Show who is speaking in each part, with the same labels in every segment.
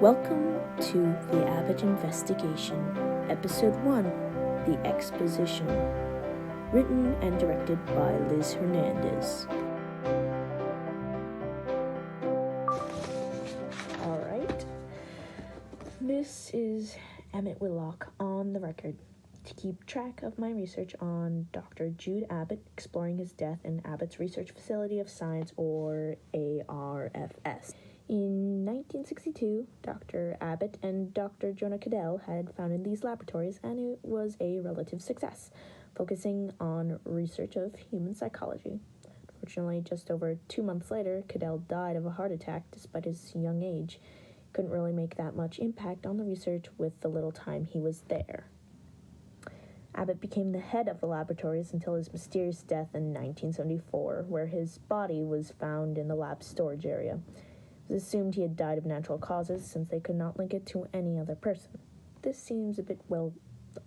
Speaker 1: Welcome to the Abbott Investigation, Episode 1, The Exposition, written and directed by Liz Hernandez. Alright, this is Emmett Whitlock on the record to keep track of my research on Dr. Jude Abbott exploring his death in Abbott's Research Facility of Science, or ARFS. In 1962, Dr. Abbott and Dr. Jonah Cadell had founded these laboratories, and it was a relative success, focusing on research of human psychology. Fortunately, just over 2 months later, Cadell died of a heart attack despite his young age. He couldn't really make that much impact on the research with the little time he was there. Abbott became the head of the laboratories until his mysterious death in 1974, where his body was found in the lab's storage area. It was assumed he had died of natural causes since they could not link it to any other person. This seems a bit,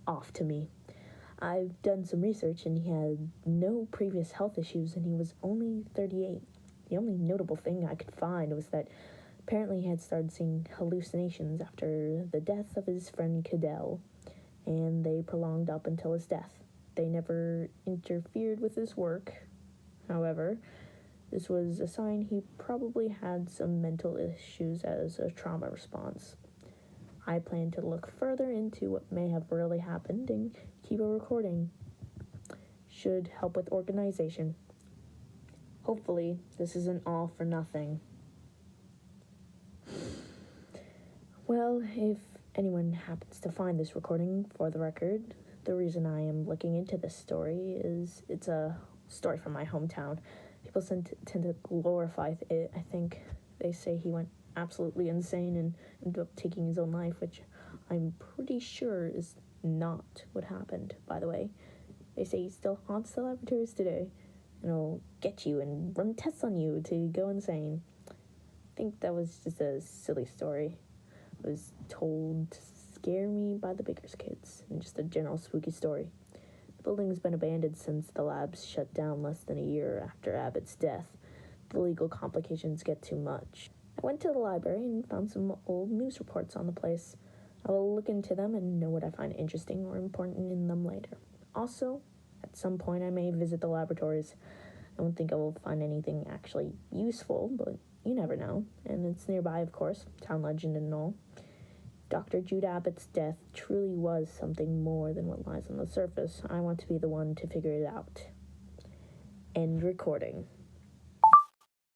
Speaker 1: off to me. I've done some research and he had no previous health issues and he was only 38. The only notable thing I could find was that apparently he had started seeing hallucinations after the death of his friend Cadell, and they prolonged up until his death. They never interfered with his work, however. This was a sign he probably had some mental issues as a trauma response. I plan to look further into what may have really happened and keep a recording. Should help with organization. Hopefully, this isn't all for nothing. Well, if anyone happens to find this recording, for the record, the reason I am looking into this story is it's a story from my hometown. People tend to glorify it. I think they say he went absolutely insane and ended up taking his own life, which I'm pretty sure is not what happened, by the way. They say he still haunts the laboratories today, and he'll get you and run tests on you to go insane. I think that was just a silly story. It was told to scare me by the Baker's kids, and just a general spooky story. The building's been abandoned since the labs shut down less than a year after Abbott's death. The legal complications get too much. I went to the library and found some old news reports on the place. I will look into them and know what I find interesting or important in them later. Also, at some point I may visit the laboratories. I don't think I will find anything actually useful, but you never know. And it's nearby, of course, town legend and all. Dr. Jude Abbott's death truly was something more than what lies on the surface. I want to be the one to figure it out. End recording.